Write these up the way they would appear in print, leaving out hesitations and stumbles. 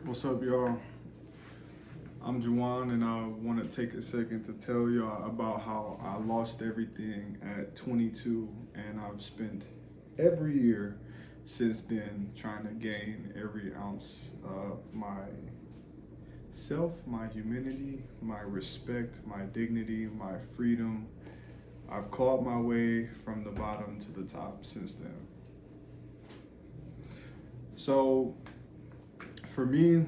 What's up, y'all? I'm Juwan, and I want to take a second to tell y'all about how I lost everything at 22, and I've spent every year since then trying to gain every ounce of my self, my humanity, my respect, my dignity, my freedom. I've clawed my way from the bottom to the top since then. So, for me,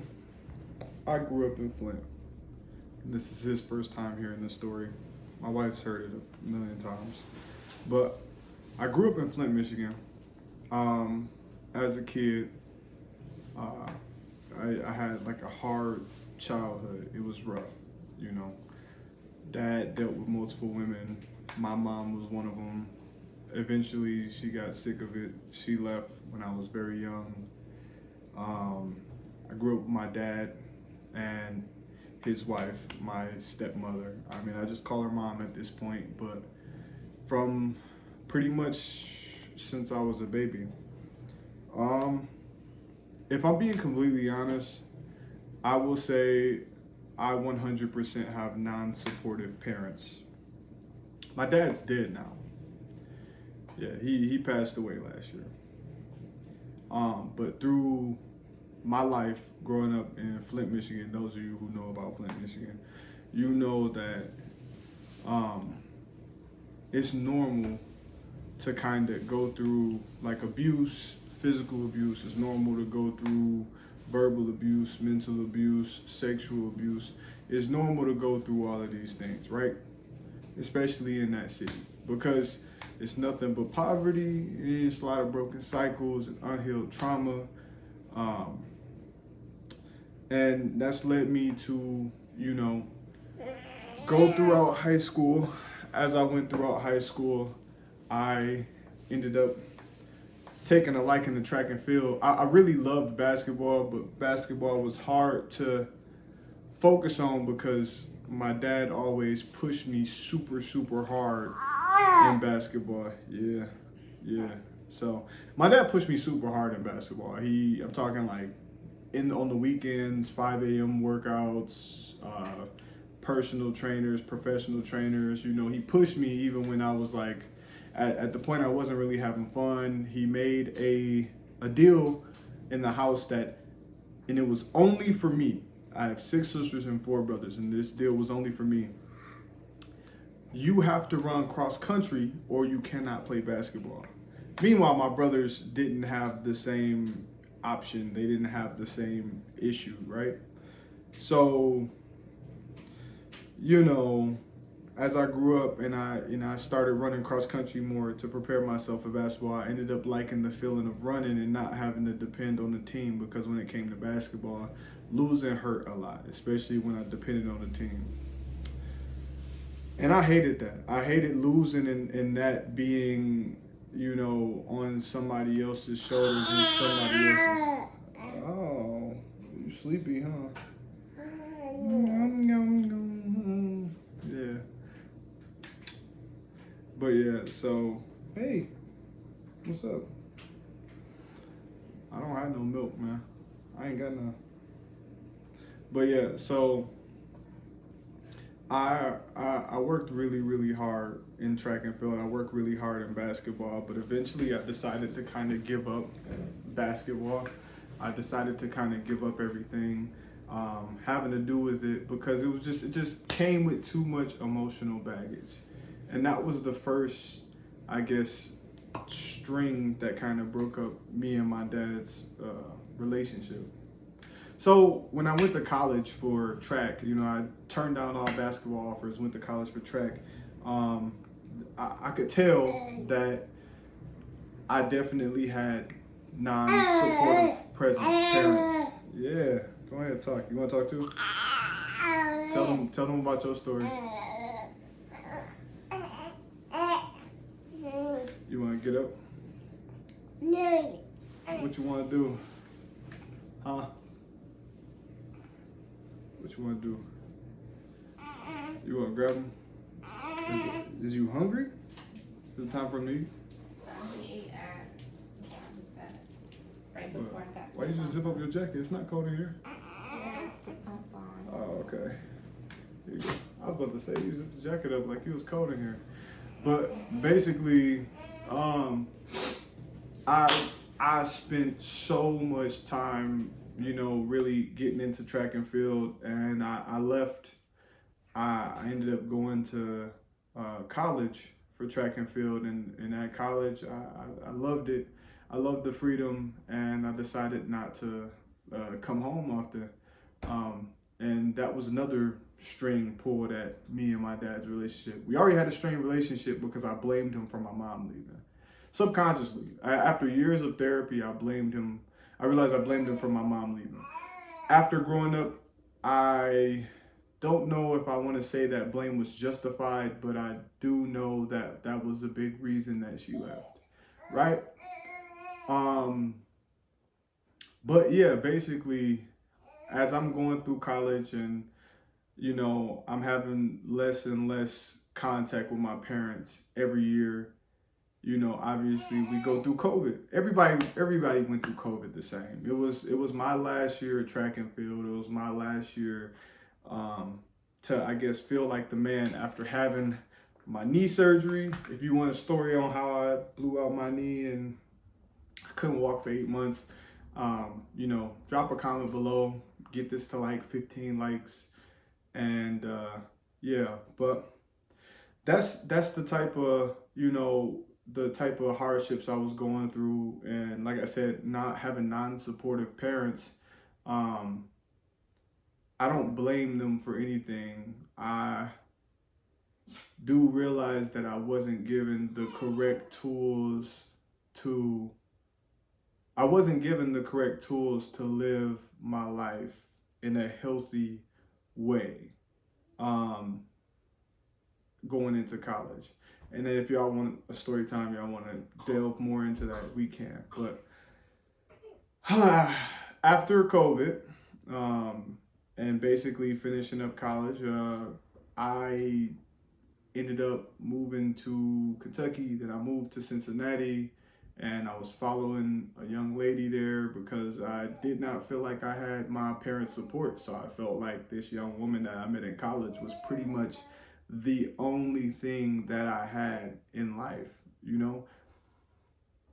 I grew up in Flint. This is his first time hearing this story. My wife's heard it a million times. But I grew up in Flint, Michigan. As a kid, I had like a hard childhood. It was rough, you know. Dad dealt with multiple women. My mom was one of them. Eventually, she got sick of it. She left when I was very young. I grew up with my dad and his wife, my stepmother. I mean, I just call her mom at this point, but from pretty much since I was a baby. If I'm being completely honest, I will say I 100% have non-supportive parents. My dad's dead now. Yeah, he passed away last year. But through my life growing up in Flint, Michigan, those of you who know about Flint, Michigan, you know that it's normal to kind of go through like abuse, physical abuse. It's normal to go through verbal abuse, mental abuse, sexual abuse. It's normal to go through all of these things, right? Especially in that city, because it's nothing but poverty. It's a lot of broken cycles and unhealed trauma. And that's led me to, go throughout high school. As I went throughout high school, I ended up taking a liking to track and field. I really loved basketball, but basketball was hard to focus on because my dad always pushed me super, super hard in basketball. Yeah. So my dad pushed me super hard in basketball. I'm talking like on the weekends, 5 a.m. workouts, personal trainers, professional trainers. He pushed me even when I was like, at the point I wasn't really having fun. He made a deal in the house and it was only for me. I have 6 sisters and 4 brothers, and this deal was only for me. You have to run cross country or you cannot play basketball. Meanwhile, my brothers didn't have the same option. They didn't have the same issue, right? So, as I grew up and I started running cross country more to prepare myself for basketball, I ended up liking the feeling of running and not having to depend on the team, because when it came to basketball, losing hurt a lot, especially when I depended on the team. And I hated that. I hated losing and that being, on somebody else's shoulders and somebody else's. Oh, you sleepy, huh? Yeah. But yeah, so, hey, what's up? I don't have no milk, man. I ain't got none. But yeah, so I worked really, really hard in track and field. I worked really hard in basketball, but eventually I decided to kind of give up basketball. I decided to kind of give up everything having to do with it, because it just came with too much emotional baggage. And that was the first, I guess, string that kind of broke up me and my dad's relationship. So when I went to college for track, I turned down all basketball offers, went to college for track. I could tell that I definitely had non-supportive parents. Yeah, go ahead, talk. You want to talk too? Tell them about your story. You want to get up? No. What you want to do? Huh? What you want to do? You want to grab him? Is you hungry? Is it time for him to eat? We ate at right before I got Why you just zip up your jacket? It's not cold in here. Oh, okay. Here you go. I was about to say, you zip the jacket up like it was cold in here. But basically, I spent so much time, really getting into track and field, and I left. I ended up going to college for track and field, and at college, I loved it. I loved the freedom, and I decided not to come home often. And that was another string pulled at me and my dad's relationship. We already had a strained relationship because I blamed him for my mom leaving. Subconsciously, after years of therapy, I blamed him. I realized I blamed him for my mom leaving. After growing up, I don't know if I want to say that blame was justified, but I do know that that was a big reason that she left, right? But yeah, basically, as I'm going through college and I'm having less and less contact with my parents every year. Obviously we go through COVID. Everybody went through COVID the same. It was my last year at track and field. It was my last year to, I guess, feel like the man after having my knee surgery. If you want a story on how I blew out my knee and I couldn't walk for 8 months, drop a comment below. Get this to like 15 likes. And yeah, but that's the type of the type of hardships I was going through, and like I said, not having non-supportive parents. I don't blame them for anything. I do realize that I wasn't given the correct tools to. I wasn't given the correct tools to live my life in a healthy way. Going into college. And then if y'all want a story time, y'all want to delve more into that, we can. But after COVID, and basically finishing up college, I ended up moving to Kentucky. Then I moved to Cincinnati, and I was following a young lady there because I did not feel like I had my parents' support. So I felt like this young woman that I met in college was pretty much the only thing that I had in life,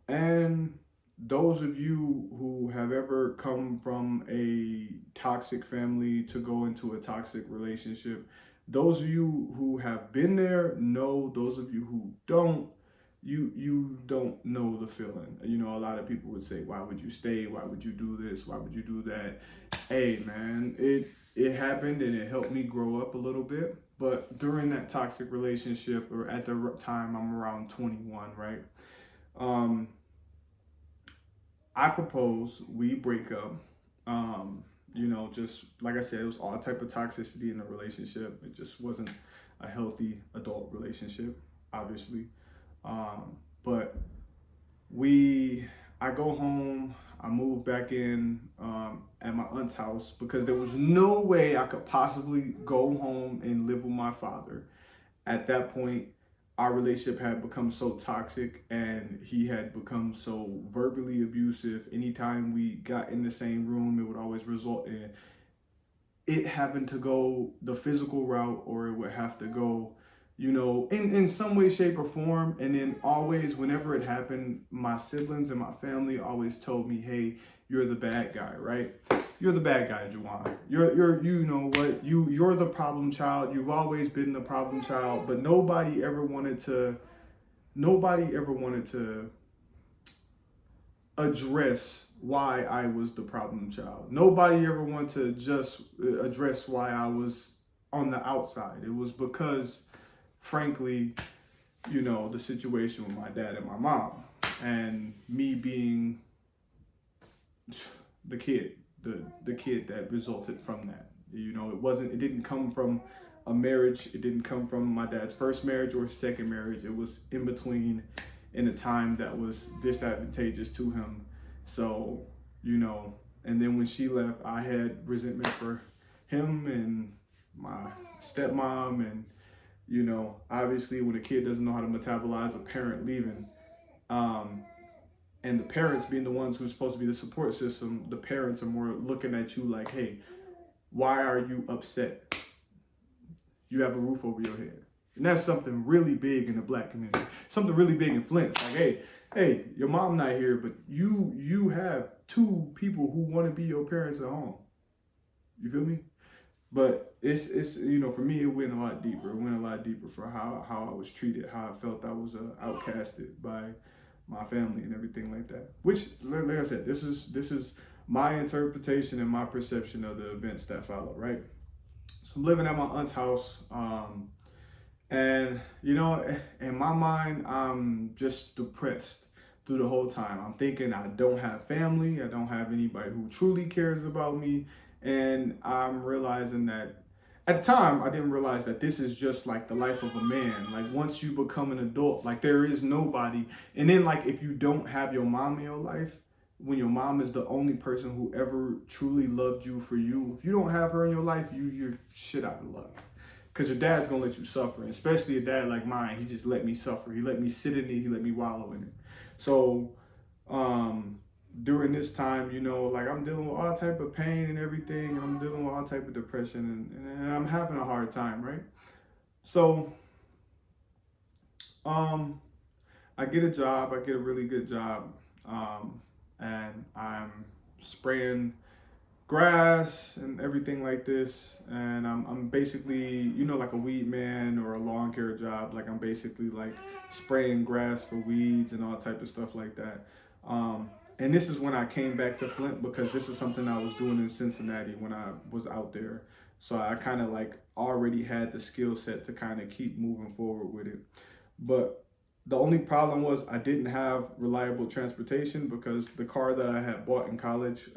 And those of you who have ever come from a toxic family to go into a toxic relationship, those of you who have been there know. Those of you who don't, you don't know the feeling. A lot of people would say, why would you stay? Why would you do this? Why would you do that? Hey man, it happened and it helped me grow up a little bit. But during that toxic relationship, or at the time, I'm around 21, right? I propose, we break up. Just like I said, it was all type of toxicity in the relationship. It just wasn't a healthy adult relationship, obviously. But I go home, I move back in at my aunt's house because there was no way I could possibly go home and live with my father. At that point, our relationship had become so toxic and he had become so verbally abusive. Anytime we got in the same room, it would always result in it having to go the physical route, or it would have to go in some way, shape, or form. And then always, whenever it happened, my siblings and my family always told me, hey, you're the bad guy, right? You're the bad guy, Juwan. You're the problem child. You've always been the problem child, but nobody ever wanted to address why I was the problem child. Nobody ever wanted to just address why I was on the outside. It was because, frankly, the situation with my dad and my mom, and me being the kid that resulted from that. It didn't come from a marriage. It didn't come from my dad's first marriage or second marriage. It was in between, in a time that was disadvantageous to him. So, and then when she left, I had resentment for him and my stepmom, and obviously when a kid doesn't know how to metabolize a parent leaving, and the parents being the ones who's supposed to be the support system, the parents are more looking at you like, hey, Why are you upset? You have a roof over your head. And that's something really big in the black community. Something really big in Flint. It's like, hey, your mom not here, but you have two people who want to be your parents at home. You feel me? But it's for me, it went a lot deeper. It went a lot deeper for how I was treated, how I felt I was outcasted by my family and everything like that. Which, like I said, this is my interpretation and my perception of the events that follow, right? So I'm living at my aunt's house, and in my mind, I'm just depressed through the whole time. I'm thinking I don't have family, I don't have anybody who truly cares about me, and I'm realizing that at the time I didn't realize that this is just like the life of a man. Like once you become an adult, like there is nobody. And then like if you don't have your mom in your life, when your mom is the only person who ever truly loved you for you, if you don't have her in your life, you're shit out of luck. Because your dad's gonna let you suffer, and especially a dad like mine. He just let me suffer. He let me sit in it. He let me wallow in it. So during this time, like I'm dealing with all type of pain and everything, and I'm dealing with all type of depression, and I'm having a hard time, right? So I get a job. I get a really good job, and I'm spraying grass and everything like this, and I'm basically like a weed man or a lawn care job. Like I'm basically like spraying grass for weeds and all type of stuff like that. And this is when I came back to Flint, because this is something I was doing in Cincinnati when I was out there. So I kind of like already had the skill set to kind of keep moving forward with it. But the only problem was I didn't have reliable transportation, because the car that I had bought in college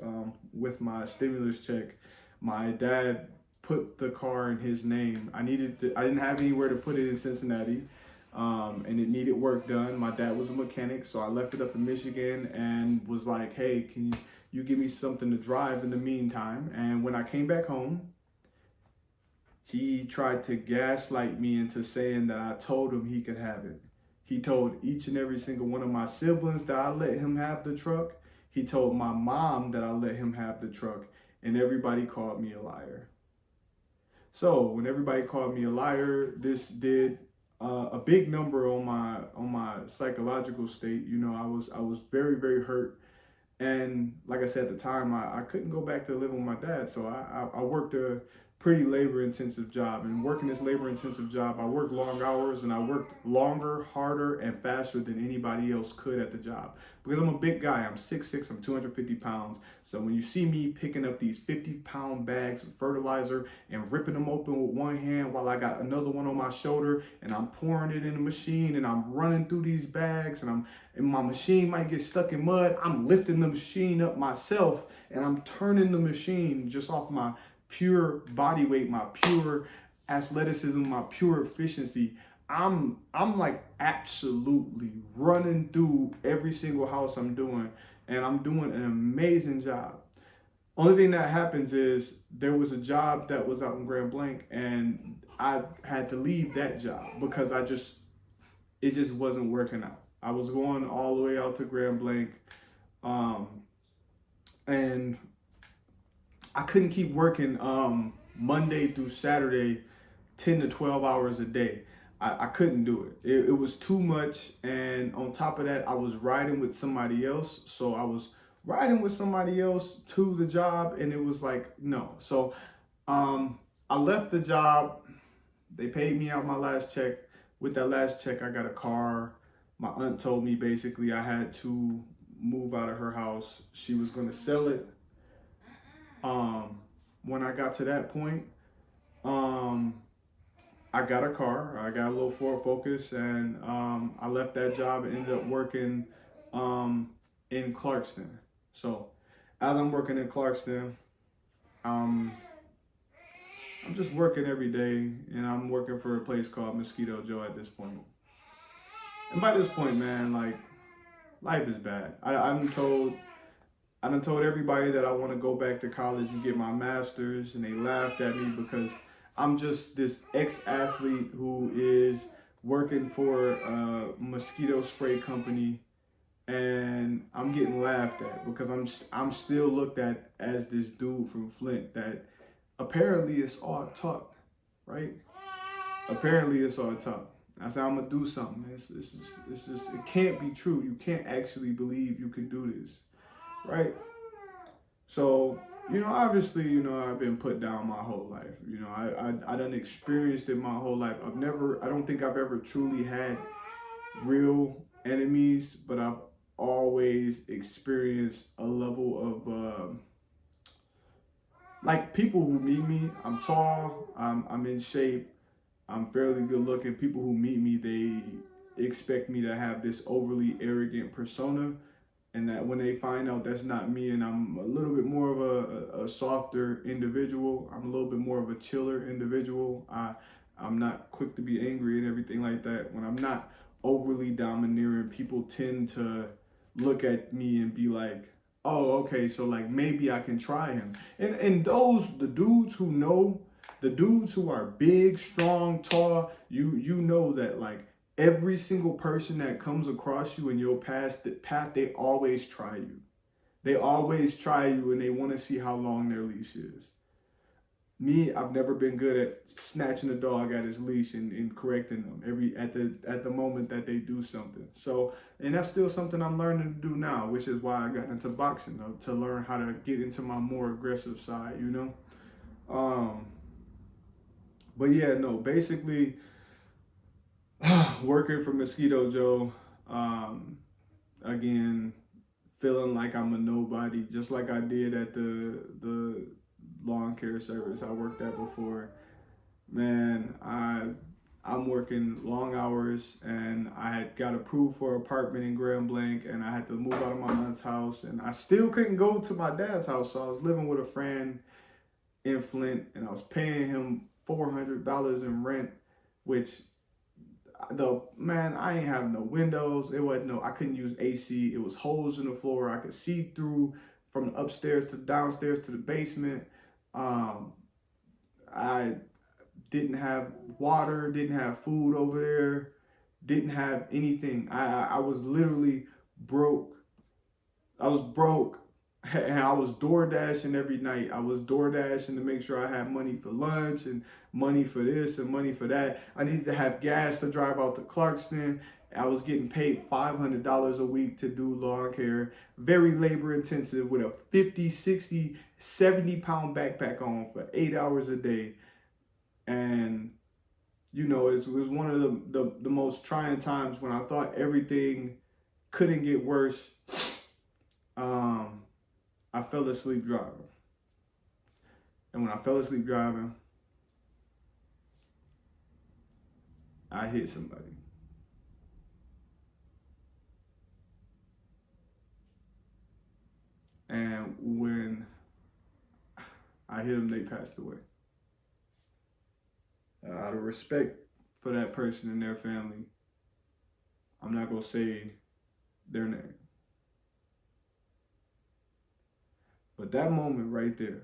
with my stimulus check, my dad put the car in his name. I didn't have anywhere to put it in Cincinnati, and it needed work done. My dad was a mechanic, so I left it up in Michigan and was like, hey, can you give me something to drive in the meantime? And when I came back home, he tried to gaslight me into saying that I told him he could have it. He told each and every single one of my siblings that I let him have the truck. He told my mom that I let him have the truck, and everybody called me a liar. So when everybody called me a liar, this did a big number on my psychological state. I was very, very hurt, and like I said at the time, I couldn't go back to living with my dad. So I worked a pretty labor-intensive job, and working this labor-intensive job, I worked long hours, and I worked longer, harder, and faster than anybody else could at the job, because I'm a big guy. I'm 6'6", I'm 250 pounds. So when you see me picking up these 50-pound bags of fertilizer and ripping them open with one hand while I got another one on my shoulder, and I'm pouring it in the machine, and I'm running through these bags, and my machine might get stuck in mud, I'm lifting the machine up myself, and I'm turning the machine just off my pure body weight, my pure athleticism, my pure efficiency. I'm like absolutely running through every single house I'm doing, and I'm doing an amazing job. Only thing that happens is there was a job that was out in Grand Blanc, and I had to leave that job because it just wasn't working out. I was going all the way out to Grand Blanc, and I couldn't keep working Monday through Saturday, 10 to 12 hours a day. I couldn't do it. It was too much. And on top of that, I was riding with somebody else. So I was riding with somebody else to the job, and it was like, no. So I left the job. They paid me out my last check. With that last check, I got a car. My aunt told me basically I had to move out of her house. She was going to sell it. When I got to that point, I got a car. I got a little Ford Focus, and I left that job and ended up working in Clarkston. So as I'm working in Clarkston, I'm just working every day, and I'm working for a place called Mosquito Joe at this point. And by this point, man, like, life is bad. I done told everybody that I want to go back to college and get my master's, and they laughed at me because I'm just this ex-athlete who is working for a mosquito spray company, and I'm getting laughed at because I'm still looked at as this dude from Flint that apparently it's all talk, right? Apparently it's all talk. I said I'm gonna do something. It's just it can't be true. You can't actually believe you can do this, right? So, obviously, I've been put down my whole life. I done experienced it my whole life. I don't think I've ever truly had real enemies, but I've always experienced a level of, like, people who meet me. I'm tall, I'm in shape, I'm fairly good looking. People who meet me, they expect me to have this overly arrogant persona, and that when they find out that's not me, and I'm a little bit more of a softer individual, I'm a little bit more of a chiller individual. I'm not quick to be angry and everything like that. When I'm not overly domineering, people tend to look at me and be like, oh, okay, so like maybe I can try him. And the dudes who know, the dudes who are big, strong, tall, you know that, like, every single person that comes across you in your path, they always try you. They always try you, and they want to see how long their leash is. Me, I've never been good at snatching a dog at his leash and correcting them at the moment that they do something. So, and that's still something I'm learning to do now, which is why I got into boxing, to learn how to get into my more aggressive side. But yeah, no, basically, working for Mosquito Joe, again, feeling like I'm a nobody, just like I did at the lawn care service I worked at before. Man, I'm working long hours, and I had got approved for an apartment in Grand Blanc, and I had to move out of my aunt's house, and I still couldn't go to my dad's house, so I was living with a friend in Flint, and I was paying him $400 in rent, which, I ain't have no windows. I couldn't use AC. It was holes in the floor. I could see through from the upstairs to downstairs to the basement. I didn't have water, didn't have food over there, didn't have anything. I was literally broke. I was broke. And I was door dashing every night. I was door dashing to make sure I had money for lunch and money for this and money for that. I needed to have gas to drive out to Clarkston. I was getting paid $500 a week to do lawn care. Very labor intensive, with a 50, 60, 70-pound backpack on for 8 hours a day. And, it was one of the most trying times when I thought everything couldn't get worse. I fell asleep driving. And when I fell asleep driving, I hit somebody. And when I hit them, they passed away. Out of respect for that person and their family, I'm not going to say their name. But that moment right there,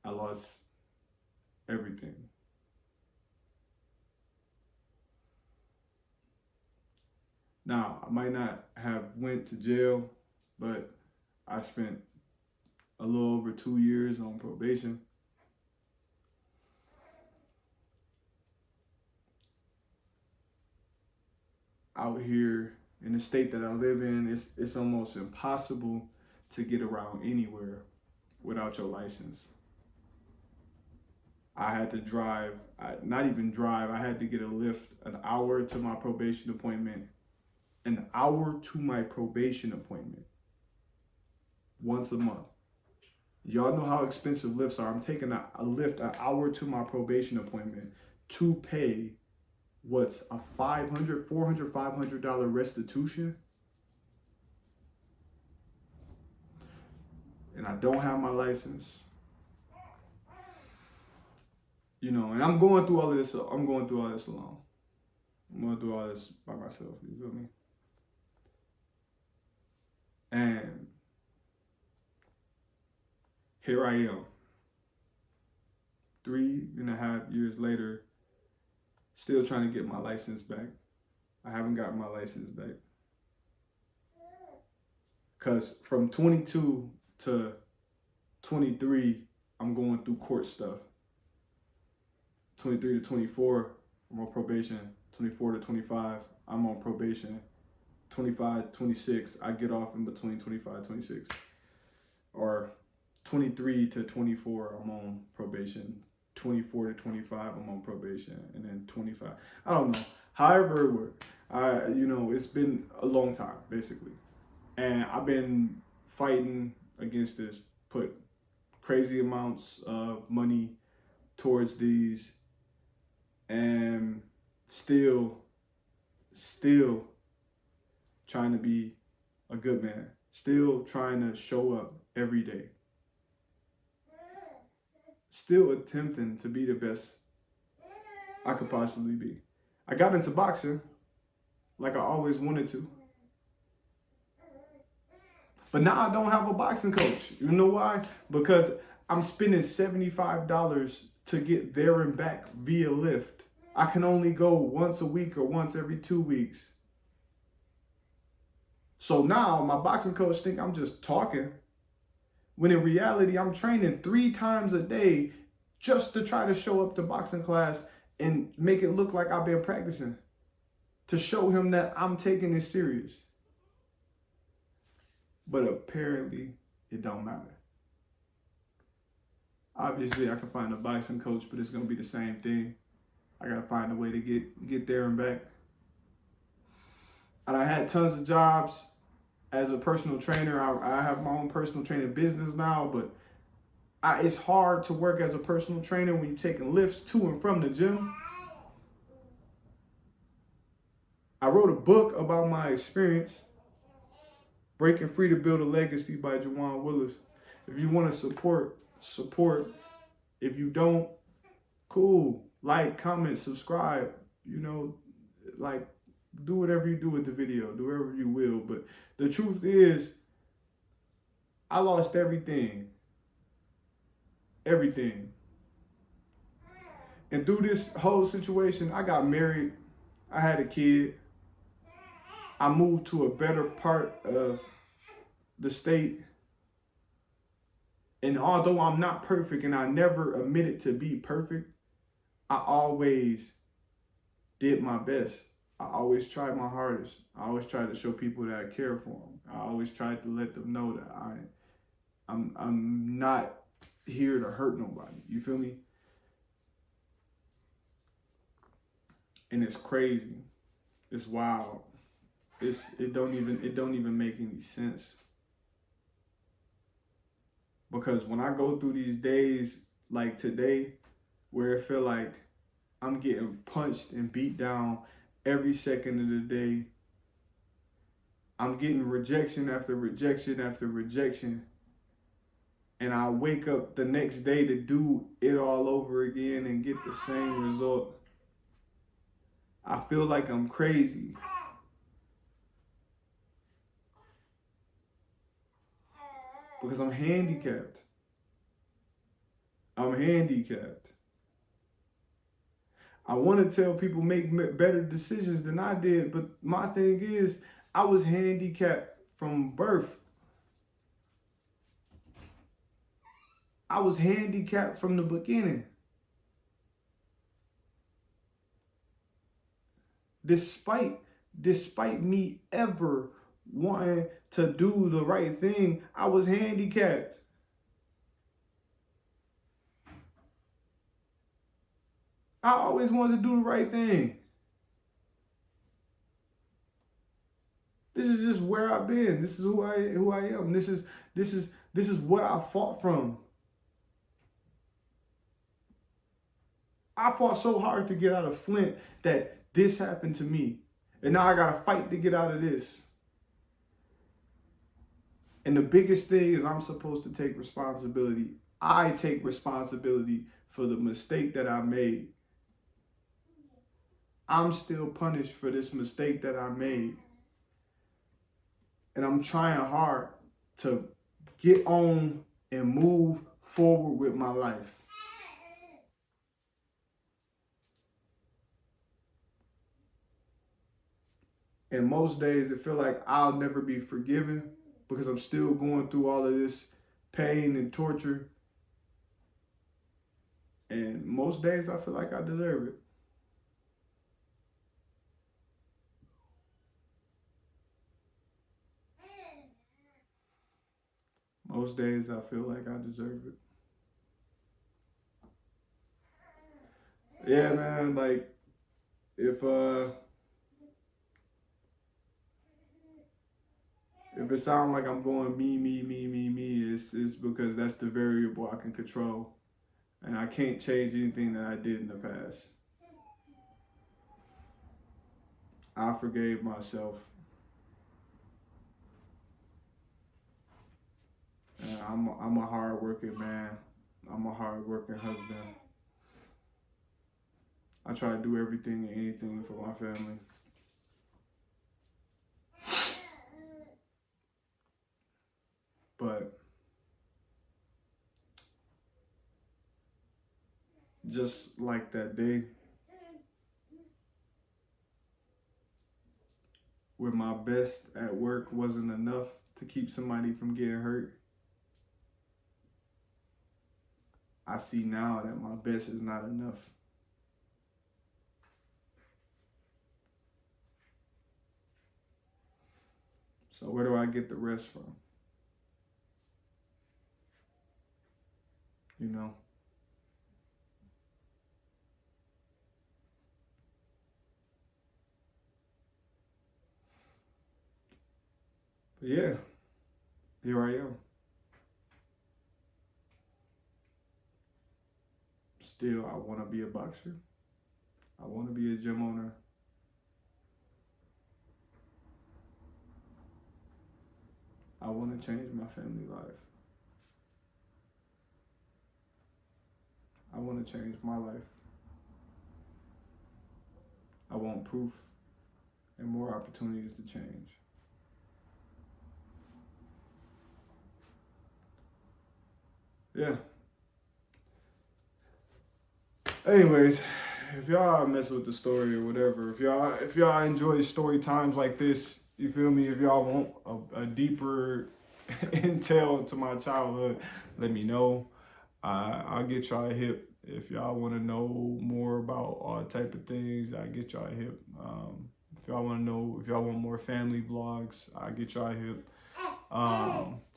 I lost everything. Now, I might not have went to jail, but I spent a little over 2 years on probation. Out here in the state that I live in, it's almost impossible to get around anywhere without your license. I had to drive, not even drive, I had to get a Lyft an hour to my probation appointment, once a month. Y'all know how expensive Lyfts are. I'm taking a Lyft an hour to my probation appointment to pay what's a $500 restitution. And I don't have my license. And I'm going through all of this. I'm going through all this alone. I'm going through all this by myself. You feel me? And here I am, 3.5 years later, still trying to get my license back. I haven't gotten my license back. Because from 22 to 23, I'm going through court stuff. 23 to 24, I'm on probation. 24 to 25, I'm on probation. 25 to 26, I get off in between 25 and 26. Or 23 to 24, I'm on probation. 24 to 25, I'm on probation. And then 25, I don't know. However it worked. It's been a long time, basically. And I've been fighting against this, put crazy amounts of money towards these, and still trying to be a good man, still trying to show up every day, still attempting to be the best I could possibly be. I got into boxing like I always wanted to. But now I don't have a boxing coach. You know why? Because I'm spending $75 to get there and back via Lyft. I can only go once a week or once every 2 weeks. So now my boxing coach think I'm just talking, when in reality I'm training 3 times a day just to try to show up to boxing class and make it look like I've been practicing, to show him that I'm taking this serious. But apparently it don't matter. Obviously I can find a boxing coach, but it's gonna be the same thing. I gotta find a way to get there and back. And I had tons of jobs as a personal trainer. I have my own personal training business now, but it's hard to work as a personal trainer when you're taking lifts to and from the gym. I wrote a book about my experience, Breaking Free to Build a Legacy by Jawan Willis. If you want to support. If you don't, cool. Like, comment, subscribe. Do whatever you do with the video. Do whatever you will. But the truth is, I lost everything. Everything. And through this whole situation, I got married. I had a kid. I moved to a better part of the state. And although I'm not perfect and I never admitted to be perfect, I always did my best. I always tried my hardest. I always tried to show people that I care for them. I always tried to let them know that I'm not here to hurt nobody. You feel me? And it's crazy. It's wild. It don't even make any sense. Because when I go through these days like today, where it feel like I'm getting punched and beat down every second of the day, I'm getting rejection after rejection after rejection, and I wake up the next day to do it all over again and get the same result, I feel like I'm crazy. Because I'm handicapped. I'm handicapped. I want to tell people make better decisions than I did, but my thing is, I was handicapped from birth. I was handicapped from the beginning. Despite me ever wanting to do the right thing, I was handicapped. I always wanted to do the right thing. This is just where I've been. This is who I am. This is what I fought from. I fought so hard to get out of Flint that this happened to me. And now I gotta fight to get out of this. And the biggest thing is I'm supposed to take responsibility. I take responsibility for the mistake that I made. I'm still punished for this mistake that I made. And I'm trying hard to get on and move forward with my life. And most days it feel like I'll never be forgiven because I'm still going through all of this pain and torture. And most days I feel like I deserve it. Most days I feel like I deserve it. Yeah, man, like if it sounds like I'm going me, it's because that's the variable I can control. And I can't change anything that I did in the past. I forgave myself. And I'm a hard-working man. I'm a hard-working husband. I try to do everything and anything for my family. But just like that day where my best at work wasn't enough to keep somebody from getting hurt, I see now that my best is not enough. So where do I get the rest from? You know? But yeah, here I am. Still, I want to be a boxer. I want to be a gym owner. I want to change my family life. I want to change my life. I want proof and more opportunities to change. Yeah. Anyways, if y'all mess with the story or whatever, if y'all enjoy story times like this, you feel me? If y'all want a deeper intel into my childhood, let me know. I'll get y'all a hip. If y'all want to know more about all type of things, I'll get y'all a hip. If y'all want to know, if y'all want more family vlogs, I'll get y'all a hip.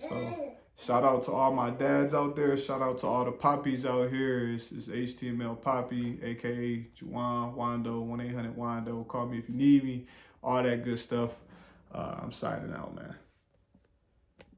So shout out to all my dads out there. Shout out to all the poppies out here. It's HTML Poppy, aka Juwan Wando, 1-800 Wando. Call me if you need me. All that good stuff. I'm signing out, man.